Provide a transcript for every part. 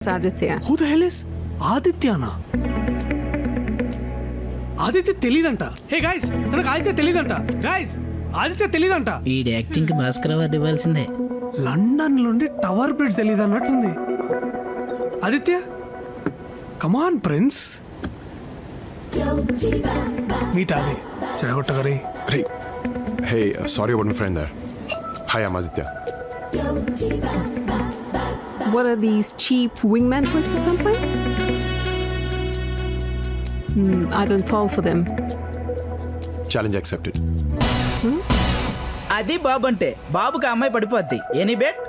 Aditya. Who the hell is ఆదిత్యనా? ఆదిత్య తెలీదంట. Hey guys, తనకు ఆదిత్య తెలీదంట. గైస్, ఆదిత్య తెలీదంట. ఈ యాక్టింగ్ కి భాస్కర్ అవార్డు ఇవ్వాల్సిందే. లండన్ నుండి టవర్ బ్రిడ్జ్ తెలీదు అన్నట్టుంది. ఆదిత్య, కమాన్ ప్రిన్స్. మీట్ ఆది. చెడగొట్టగరి. Hey, sorry about my friend there. Hi, I'm Aditya. What are these cheap wingman tricks or something? I don't fall for them. Challenge accepted. అది బాబు అంటే బాబుకి అమ్మాయి పడిపోద్ది. Any bet?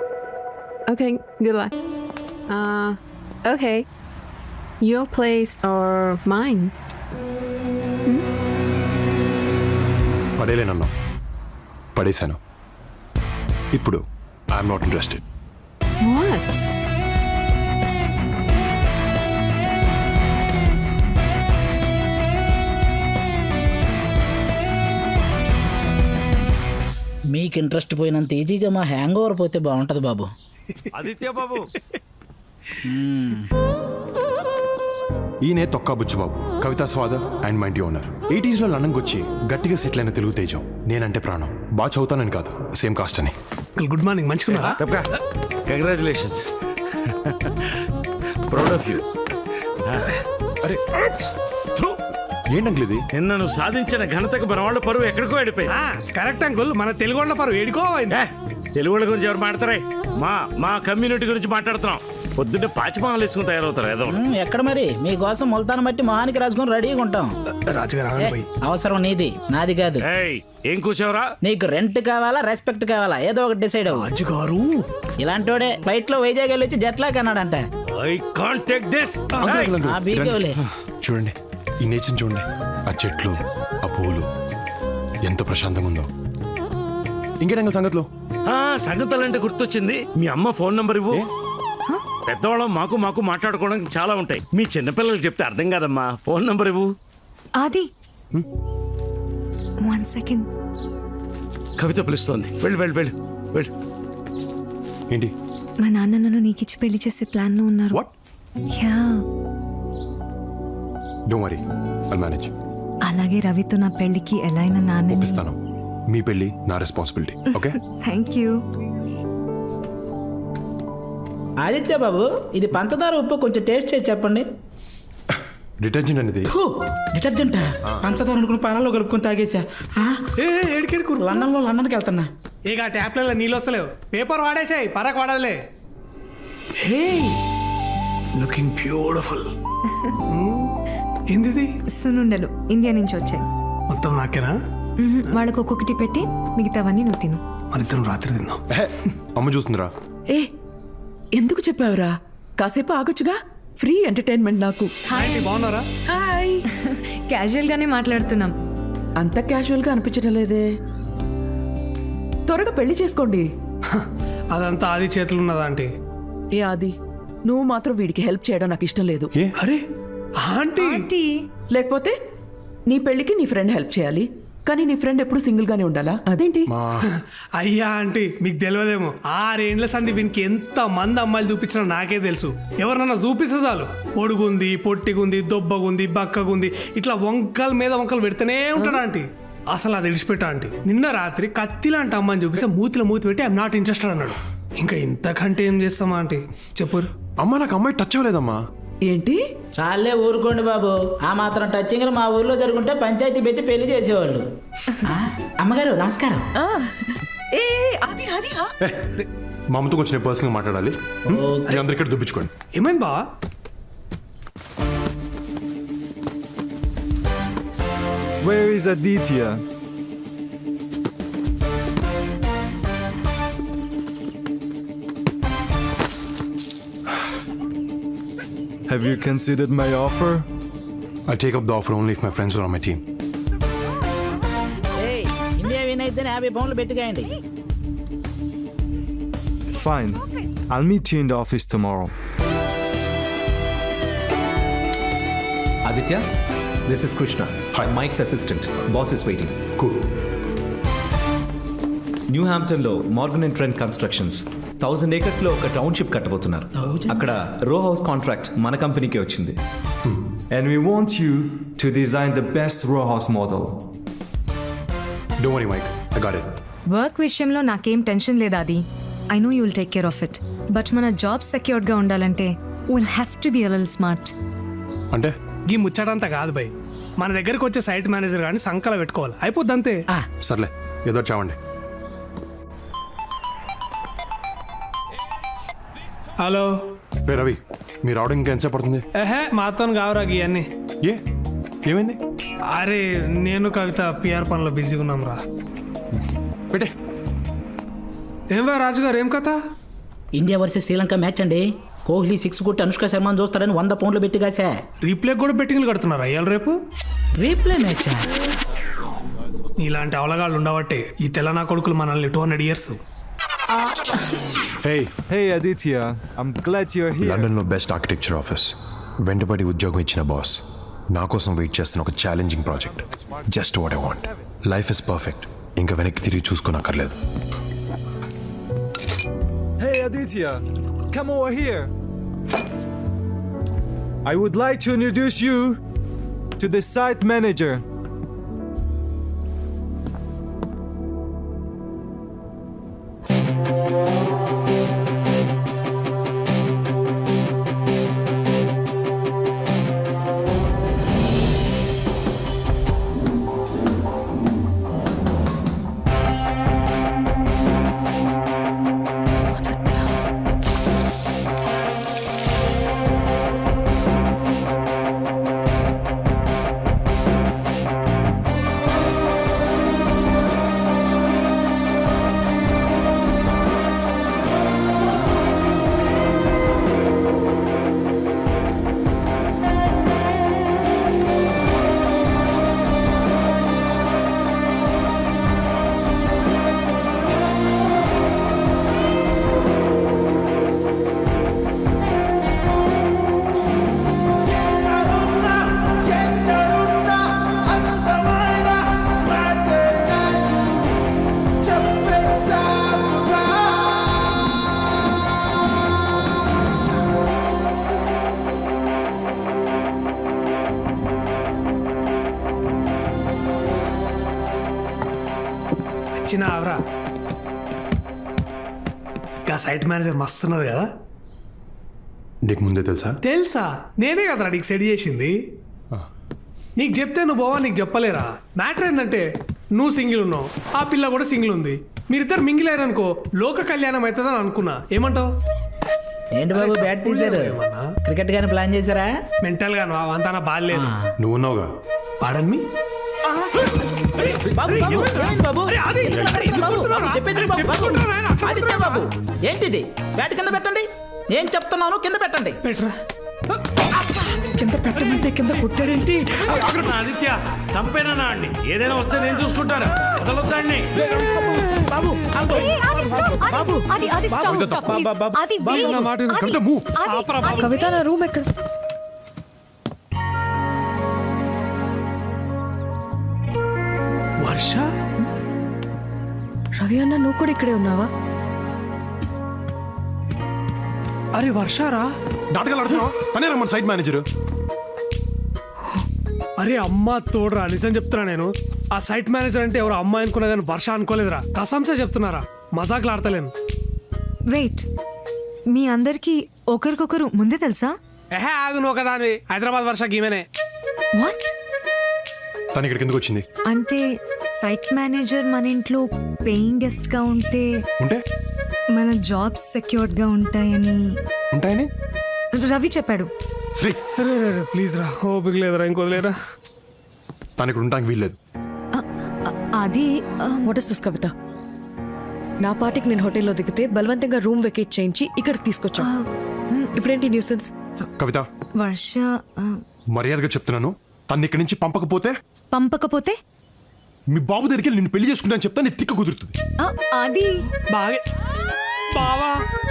Okay, good luck. Okay. Your place or mine? పడేలేనన్నా, పడేశాను. ఇప్పుడు I'm not interested. What? మీకు interest పోయినంత ఈజీగా మా హ్యాంగ్ ఓవర్ పోతే బాగుంటది బాబు. ఆదిత్య బాబు, ఈయనే తొక్కా బుచ్చిబాబు, కవితా స్వాద అండ్ మై ఇంటి ఓనర్. 80s లో లండన్కి వచ్చి గట్టిగా సెటిల్ అయిన తెలుగు తేజం. నేనంటే ప్రాణం. బాగా చదువుతానని కాదు, సేమ్ కాస్ట్ అని. Good morning. మంచిగున్నారా? తప్పక కంగ్రాచులేషన్స్, ప్రౌడ్ ఆఫ్ యూ. అరే ఏంటంకుల్ ఇది? నిన్న నువ్వు సాధించిన ఘనతకు మన వాళ్ళ పరువు ఎక్కడికో వెళ్ళిపోయింది. Correct uncle. మన తెలుగు వాళ్ళ పరు ఏడుకో అయింది. తెలుగు వాళ్ళ గురించి ఎవరు మాట్లాడతారా? మా కమ్యూనిటీ గురించి మాట్లాడుతున్నాం. పొద్దున్నే పాచిమాలు వేసుకుని తయారవుతారు ఏదో. ఎక్కడ మరి మీకోసం ముల్తాన్ బట్టి మొహానికి రాసుకొని రెడీగా ఉంటాం. రాజుగారు అవసరం నీది, నాది కాదు. ఏం కూర్చోవరా? నీకు రెంట్ కావాలా, రెస్పెక్ట్ కావాలా, ఏదో ఒకటి డిసైడ్ అవ్వు. రాజుగారు ఇలాంటోడే ఫ్లైట్ లో వైజాగ్ వెళ్ళి వచ్చి జెట్ లాగ్ అన్నాడంట. I can't take this. ఆ బీకేవులే. చూడండి, ఈ నేచర్ చూడండి. ఆ చెట్లు, ఆ పువ్వులు ఎంత ప్రశాంతంగా ఉందో. ఇంకేటంగా సంగతులు? సంగతులంటే గుర్తొచ్చింది. మీ అమ్మ ఫోన్ నంబర్ ఇవ్వు. పెద్దవాళ్ళం మాకు మాట్లాడుకోవడానికి చాలా ఉంటాయి. మీ చిన్నపిల్లలు చెప్తే అర్థం కాదమ్మా. ఫోన్ నంబర్ ఇవ్వు. ఆది, 1 second. కవిత పిలుస్తోంది. వెళ్ళు. ఏంటి? మా నాన్న నన్ను నీకిచ్చి పెళ్లి చేసే ప్లాన్ లో ఉన్నారు. What? Yeah. Don't worry, I'll manage. అలాగే రవితో నా పెళ్లికి ఎలా అయినా నాన్న ఒప్పిస్తాను. మీ పెళ్లి నా responsibility. Okay? Thank you. Aditya బాబు, ఇది పంచదార ఉప్పు కొంచెం టేస్ట్ చేసి చెప్పండి. డిటర్జెంట్ అనేది. డిటర్జెంట్ పంచదార అనుకుని పాలలో కలుపుకొని తాగేసా. ఏడికేడుకు లండన్కి వెళ్తున్నా. ఇక ట్యాప్లలో నీళ్ళు వస్తలేవు. పేపర్ వాడేసాయి, పరకు వాడలే. హే, లుకింగ్ బ్యూటిఫుల్. ఏంది? సున్నుండలు ఇండియా నుంచి వచ్చాయి. మొత్తం నాకేనా? వాళ్ళకు ఒక్కొక్కటి పెట్టి మిగతావన్నీ నువ్వు తిను. మనిద్దరం రాత్రి తిందాం. అమ్మ చూస్తుందిరా. ఏ ఎందుకు చెప్పావురా? కాసేపు ఆగొచ్చుగా. ఫ్రీ ఎంటర్టైన్మెంట్ నాకు. బాగున్నారా? హాయ్. క్యాజువల్ గానే మాట్లాడుతున్నాం. అంత క్యాజువల్ గా అనిపించడం లేదే. త్వరగా పెళ్లి చేసుకోండి. అదంతా ఆది చేతులు ఉన్నదా ఆంటీ? ఏ ఆది, నువ్వు మాత్రం వీడికి హెల్ప్ చేయడం నాకు ఇష్టం లేదు. అరే ఆంటీ, లేకపోతే నీ పెళ్లికి నీ ఫ్రెండ్ హెల్ప్ చేయాలి, కానీ నీ ఫ్రెండ్ ఎప్పుడు సింగిల్ గానే ఉండాలా? అదేంటి? అయ్యా ఆంటీ, మీకు తెలియదేమో. 6 ఏండ్ల సంది వీనికి ఎంత మంది అమ్మాయిలు చూపించినా నాకే తెలుసు. ఎవరినన్నా చూపిస్తే చాలు, పొడుగుంది, పొట్టిగుంది, దొబ్బగుంది, బక్కగుంది, ఇట్లా వంకల మీద వంకలు పెడితేనే ఉంటాడు ఆంటీ. అసలు అది విడిచిపెట్టా ఆంటీ. నిన్న రాత్రి కత్తి లాంటి అమ్మాయిని చూపిస్తే మూతిలో మూతి పెట్టి ఐఎమ్ నాట్ ఇంట్రెస్టెడ్ అన్నాడు. ఇంకా ఇంతకంటే ఏం చేస్తామా ఆంటీ చెప్పు. అమ్మ, నాకు అమ్మాయి టచ్ అవ్వలేదమ్మా. ఏంటి? చాలే ఊరుకోండి బాబు. ఆ మాత్రం టచింగ్ మా ఊర్లో జరుగుంటే పంచాయతీ పెట్టి పెళ్లి చేసేవాళ్ళు. అమ్మగారు నమస్కారం. ఏ ఆది ఆది మా అమ్మతో కొంచెం నేను పర్సనల్గా మాట్లాడాలి. అందరు ఇక్కడ దుబ్బించుకోండి. ఏమైంది బావా? Where is Aditya? Have you considered my offer? I'll take up the offer only if my friends are on my team. India win అయితే 50 పౌండ్లు పెట్టుకోండి. Fine. I'll meet you in the office tomorrow. Aditya, this is Krishna. Hi. Mike's assistant. Boss is waiting. Cool. New Hampton Low, Morgan & Trent Constructions. 1000 acres లో ఒక township కట్టబోతున్నారు. అక్కడ రో house contract మన కంపెనీకే వచ్చింది. And we want you to design the best row house model. Don't worry Mike, I got it. Work విషయంలో నాకేం tension లేదు అది. I know you will take care of it. But మన job సెక్యూర్డ్గా ఉండాలంటే will have to be a little smart. అంటే ఈ ముచ్చటంతా కాదు భయ్, మన దగ్గరికి వచ్చే సైట్ మేనేజర్ కానీ సంకల పెట్టుకోవాలి, అయిపోద్ది అంతే. సర్లే ఏదో చావండి. హలో రే రవి, మీరు రావడం ఇంకా ఎంతసేపు పడుతుంది? ఏహే మాతో కావురా ఇవన్నీ. ఏ ఏమైంది? అరే నేను కవిత పిఆర్ పనిలో బిజీగా ఉన్నాం రా. పెట్టే. ఏం భయ్ రాజుగారు, ఏం కథ? ఇండియా వర్సెస్ శ్రీలంక మ్యాచ్ అండి. కోహ్లీ 6 కొట్టి అనుష్క శర్మను చూస్తారని 100 పౌండ్లు పెట్టి కాసా. రీప్లే కూడా బెట్టింగ్లు కడుతున్నారు అయ్యాలి రేపు. రీప్లే మ్యాచా? నీలాంటి అవలగాళ్ళు ఉండబట్టే ఈ తెలంగాణ కొడుకులు మనల్ని 200 years. Hey, Hey Aditya, I'm glad you're here. లండన్లో బెస్ట్ ఆర్కిటెక్చర్ ఆఫీస్, వెంటబడి ఉద్యోగం ఇచ్చిన బాస్, నా కోసం వెయిట్ చేస్తున్న ఒక challenging project. Just what I want. Life is perfect, ఇంకా వెనక్కి తిరిగి చూసుకోనక్కర్లేదు. Hey Aditya, come over here. I would like to introduce you to the site manager. చిన్న ఆవరా, ఇంకా సైట్ మేనేజర్ మస్తున్నది కదా. నీకు ముందే తెలుసా? తెలుసా, నేనే కదరా నీకు సెట్ చేసింది. నీకు చెప్తే నువ్వు బావా నీకు చెప్పలేరా. మ్యాటర్ ఏంటంటే నువ్వు సింగిల్ ఉన్నావు, ఆ పిల్ల కూడా సింగిల్ ఉంది. మీరిద్దరు మింగిల్ అయ్యారనుకో లోక కళ్యాణం అవుతుందని అనుకున్నా. ఏమంటావు? ఏంటి బాబు బ్యాట్ తీశారు? క్రికెట్ గాని ప్లాన్ చేశారా? మెంటల్ గా నువ్వు అంతా బాగాలేదు. నువ్వు ఉన్నావుగా. పాడన్ మీ బాబు, ఏమైంది బాబు? బాబు, చెప్పేది బాబు, బాబు. ఆదిత్య బాబు, ఏంటిది? బ్యాట్ కింద పెట్టండి. నేను చెప్తున్నాను కింద పెట్టండి. పెట్టరా. కింద పెట్టమంటే కింద కొట్టాడేంటి? ఆదిత్య చంపేనా అండి, ఏదైనా వస్తే నేను చూసుకుంటాను. వదలొద్దండి. బాబు ఆగు. బాబు నా మాట విను. కవిత, move. ఆపరా బాబు. కవిత నా రూమ్ ఎక్కడ? వర్ష, రవి అన్న నువ్వు కూడా ఇక్కడే ఉన్నావా? అరే వర్షారా. నాటకాలు ఆడుతున్నావా? తనే రమ్మని సైట్ మేనేజర్. అరే అమ్మా తోడురా, నిజం చెప్తున్నా నేను. ఆ సైట్ మేనేజర్ అంటే ఎవరు అమ్మాయి అనుకున్నా కానీ వర్ష అనుకోలేదురా. కసంసే చెప్తున్నారా, మజాకులు ఆడతలేను. వెయిట్, మీ అందరికి ఒకరికొకరు ముందే తెలుసా? ఎహే ఆగు, నువ్వు ఒకదాని. హైదరాబాద్ వర్ష గీమెనే. వాట్? తను ఇక్కడికి ఎందుకు వచ్చింది? అంటే సైట్ మేనేజర్ మన ఇంట్లో పేయింగ్ గెస్ట్ గా ఉంటే మన జాబ్స్ సెక్యూర్డ్ గా ఉంటాయని రవి చెప్పాడు. ప్లీజ్ రా, ఓపిక లేదురా, ఇంకోలేరా. తను ఇక్కడ ఉండడానికి వీల్లేదు. అది వాట్ ఇస్ దిస్ కవిత? నా పార్టీకి నేను హోటల్లో దిగితే బలవంతంగా రూమ్ వెకేట్ చేయించి ఇక్కడికి తీసుకొచ్చా. ఇప్పుడేంటి న్యూసెన్స్? కవిత, వర్ష మర్యాదగా చెప్తున్నాను, తను ఇక్కడి నుంచి పంపకపోతే మీ బాబు దగ్గరికి నిన్ను పెళ్లి చేసుకుంటాను చెప్తా, నీ తిక్క కుదురుతుంది. అది బాగా బావా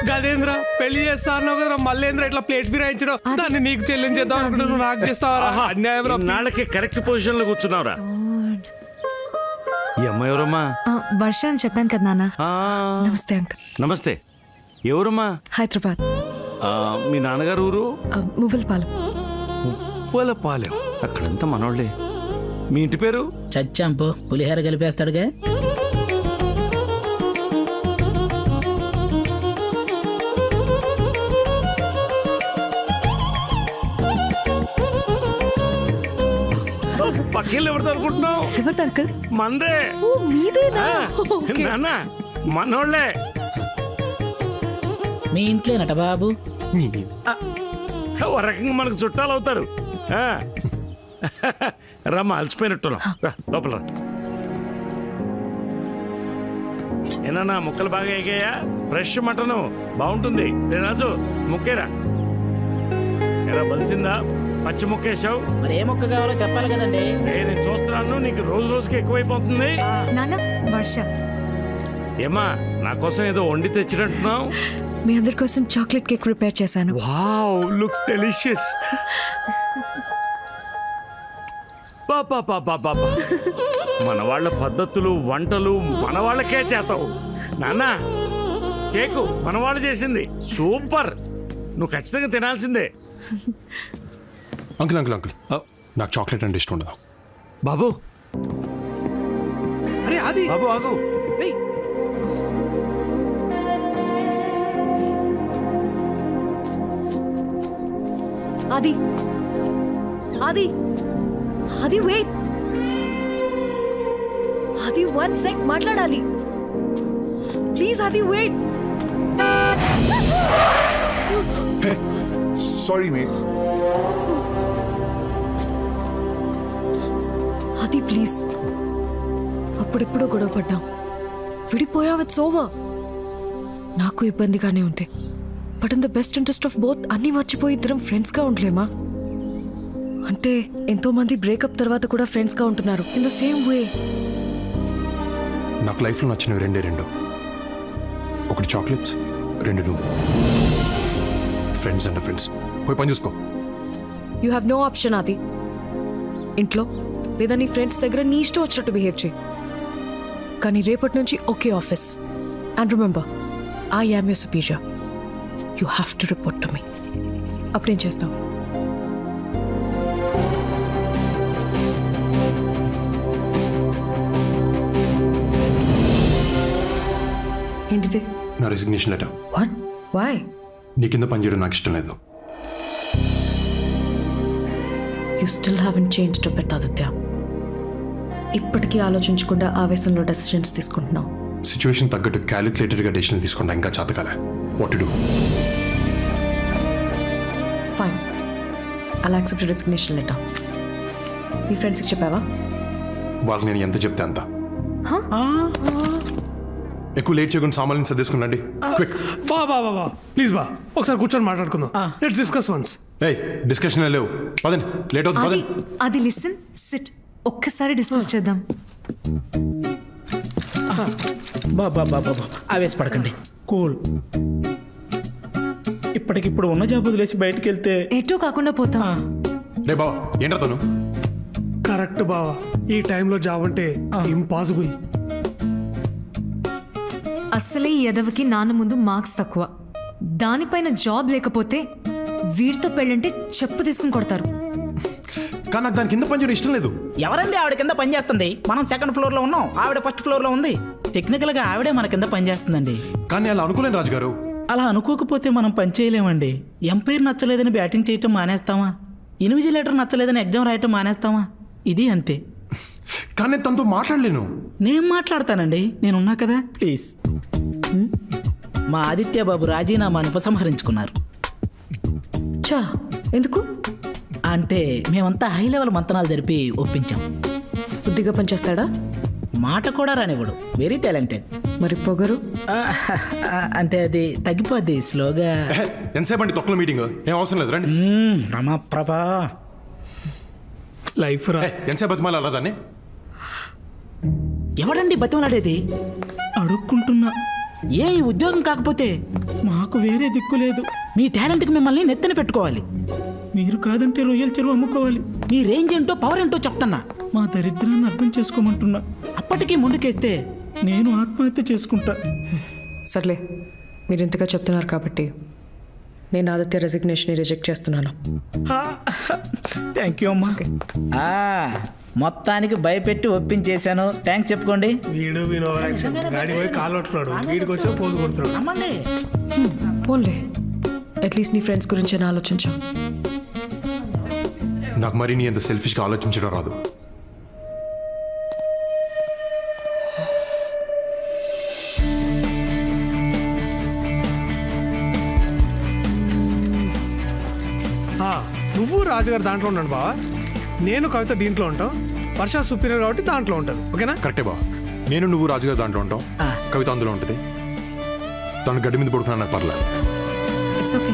గదేంద్ర పెళ్లి చేస్తాను కదరా, మల్లేంద్ర ఇట్లా ప్లేట్ ఫిరాయించడం, దాన్ని నీకు చెల్లించేద్దాం అనుకుంటే నువ్వు నాకు చేస్తావరా? అన్యాయం రా. నాళ్ళకి కరెక్ట్ పొజిషన్ లో కూర్చున్నావురా. ఈ అమ్మాయి ఎవరమ్మా? వర్ష అని చెప్పాను కదా నాన్న. నమస్తే అంకుల్. నమస్తే. ఎవరమ్మా? హైదరాబాద్ మీ నాన్నగారు ఊరు? మువ్వలపాలెం. ఉవ్వలపాలెం. అక్కడంతా మనోళ్ళే. మీ ఇంటి పేరు? చచ్చాంపు పులిహోర కలిపేస్తాడుగా. పక్కిళ్ళు ఎవరితో అనుకుంటున్నావు? ఎవరిది అంకుల్? మందే. ఓ మీదేనా? ఓకే. నాన్న మనోళ్ళే. మీ ఇంట్లోనట బాబు. ఓ రకంగా మనకు చుట్టాలు అవుతారు. రమ్మా, అలసిపోయినట్టున్నాం. లోపల రా. ఏనా ముక్కలు బాగా ఎగాయా? ఫ్రెష్ మటను బాగుంటుంది. రే రాజు, ముక్కేరా. ఎరా బలిసిందా? పచ్చి ముక్కేసావు. మరి ఏ మొక్క కావాలో చెప్పాలి కదండి. నేను చూస్తున్నాను, నీకు రోజు రోజుకి ఎక్కువైపోతుంది. నాన్న వర్ష. ఏమా, నా కోసం ఏదో వండి తెచ్చినట్టున్నావు? మీ అందరి కోసం చాక్లెట్ కేక్ ప్రిపేర్ చేశాను. Wow, looks delicious. పాపా మన వాళ్ళ పద్ధతులు వంటలు మన వాళ్ళకే చేతావు. నాన్న, కేకు మన వాళ్ళు చేసింది సూపర్. నువ్వు ఖచ్చితంగా తినాల్సిందే. అంకుల్ అంకుల్ అంకుల్ నాకు చాక్లెట్ అంటే ఇష్టం ఉండదు. బాబు, అరే అది బాబు ఆగు. ఏయ్, అది అది అది వెయిట్. అది 1 సెక్ మాట్లాడాలి ప్లీజ్. అది వెయిట్. Sorry mate. అది ప్లీజ్. అప్పుడెప్పుడో గొడవ పడ్డాం, విడిపోయావు. It's over. నాకు ఇబ్బందిగానే ఉంటే, but in the best interest of both అన్ని మర్చిపోయి ఇద్దరం ఫ్రెండ్స్గా ఉండలేమా? అంటే ఎంతో మంది బ్రేకప్ తర్వాత కూడా ఫ్రెండ్స్గా ఉంటున్నారు ఇన్ ద సేమ్ వే. నాకు లైఫ్లో నచ్చినవి రెండు. ఒకటి చాక్లెట్స్, రెండు నువ్వు. ఫ్రెండ్స్ అంటే ఫ్రెండ్స్. పోయి పని చూసుకో. You have no option. అది ఇంట్లో లేదా నీ ఫ్రెండ్స్ దగ్గర నీ ఇష్టం వచ్చినట్టు బిహేవ్ చేయి. కానీ రేపటి నుంచి okay office. And remember, I am your superior. You have to report to me. అప్పుడేం చేస్తావు? ఏంటిది? నా రెసిగ్నేషన్ లెటర్. వాట్? వై? నీ కింద పనిచేయడం నాకు ఇష్టం లేదు. You still haven't changed to bet Aditya. ఇప్పటికీ ఆలోచించకుండా ఆవేశంలో డెసిషన్స్ తీసుకుంటున్నావు. సిచ్యువేషన్ తగ్గట్టు క్యాలిక్యులేటెడ్గా డెసిషన్ తీసుకుంటా ఇంకా చేతకాలే. What to do? ఫైన్, అలా యాక్సెప్ట్ రెసిగ్నేషన్ లెటర్. మీ ఫ్రెండ్స్కి చెప్పావా? వాళ్ళకి నేను ఎంత చెప్తే అంత. ఎక్కువ లేట్ చేయకుండా సామాన్యం సర్దేసుకున్నాండి. క్విక్. బా ప్లీజ్ బా, ఒకసారి కూర్చొని మాట్లాడుకుందాం. Let's discuss once. ఏయ్, డిస్కషన్ లేవు. పదండి, లేట్ అవుతుంది. అది పదండి. అది లిసన్ సిట్, ఒక్కసారి డిస్కస్ చేద్దాం. బాబా ఆవేశపడకండి, కూల్. ఇప్పటికిప్పుడు ఉన్న జాబ్ వదిలేసి బయటికి వెళ్తే ఎటూ కాకుండా పోతాం. రే బావా, ఏంట్రా తను? కరెక్ట్ బావా, ఈ టైంలో జాబ్ అంటే ఇంపాసిబుల్. అస్సలే ఈ ఎదవకి నాన్న ముందు మార్క్స్ తక్కువ, దానిపైన జాబ్ లేకపోతే వీడితో పెళ్ళంటే చెప్పు తీసుకుని కొడతారు. కానీ నాకు దాని కింద పనిచేయడం ఇష్టం లేదు. ఎవరండి ఆవిడ కింద పని చేస్తుంది? మనం సెకండ్ ఫ్లోర్ లో ఉన్నాం, ఆవిడ ఫస్ట్ ఫ్లోర్ లో ఉంది. టెక్నికల్ గా ఆవిడే మన కింద పని చేస్తుందండి. కానీ అలా అనుకోలేను రాజుగారు. అలా అనుకోకపోతే మనం పని చేయలేమండి. ఎంపైర్ నచ్చలేదని బ్యాటింగ్ చేయటం మానేస్తామా? ఇన్విజిలేటర్ నచ్చలేదని ఎగ్జామ్ రాయటం మానేస్తామా? ఇది అంతే. కానీ నేను తనతో మాట్లాడలేను. నేను మాట్లాడతానండి, నేనున్నా కదా. ప్లీజ్. మా ఆదిత్య బాబు రాజీనామాను ఉపసంహరించుకున్నారు. చా, ఎందుకు? అంటే మేమంతా హై లెవెల్ మంతనాలు జరిపి ఒప్పించాం. బుద్ధిగా పనిచేస్తాడా? మాట కూడా రానివ్వడు, వెరీ టాలెంటెడ్. మరి పొగరు? అంటే అది తగ్గిపోద్ది స్లోగా. ఎంతసేపు అండి తొక్కల మీటింగ్? ఏం అవసరం లేదు, రండి. రమాప్రభా, లైఫ్ రా. ఎంతసేపు బతిమాలి అలా దాన్ని? ఎవడండి బతిమలాడేది? అడుక్కుంటున్నా. ఏ ఈ ఉద్యోగం కాకపోతే మాకు వేరే దిక్కు లేదు. మీ టాలెంట్కి మిమ్మల్ని నెత్తన పెట్టుకోవాలి. మీరు కాదంటే రొయ్యల చెరువు అమ్ముకోవాలి. మీ రేంజ్ ఏంటో పవర్ ఏంటో చెప్తున్నా. మా దరిద్రాన్ని అర్థం చేసుకోమంటున్నా. అప్పటికీ ముందుకేస్తే నేను ఆత్మహత్య చేసుకుంటా. సర్లే, మీరు ఇంతగా చెప్తున్నారు కాబట్టి నేను ఆదిత్య రెసిగ్నేషన్ రిజెక్ట్ చేస్తున్నాను. థ్యాంక్ యూ అమ్మా. మొత్తానికి భయపెట్టి ఒప్పించేశాను. థ్యాంక్స్ చెప్పుకోండి. వీడు గాడి పోయి కాలు పట్టుకున్నాడు, వీడికి వచ్చి పోజు కొడుతున్నాడు. అమ్మండి. పోన్లే, అట్లీస్ట్ నీ ఫ్రెండ్స్ గురించి అని ఆలోచించు. నాకు మరి నీ అంత సెల్ఫిష్గా ఆలోచించడం రాదు. నువ్వు రాజుగారు దాంట్లో ఉన్నాడు బావా, నేను కవిత దీంట్లో ఉంటాం. వర్ష సుపీరియర్ కాబట్టి దాంట్లో ఉంటుంది. ఓకేనా? కరెక్టే బా. నేను నువ్వు రాజుగారు దాంట్లో ఉంటాం, కవిత అందులో ఉంటుంది. తను గడ్డి మీద పడుకున్నా నాకు పర్లేదు. It's okay.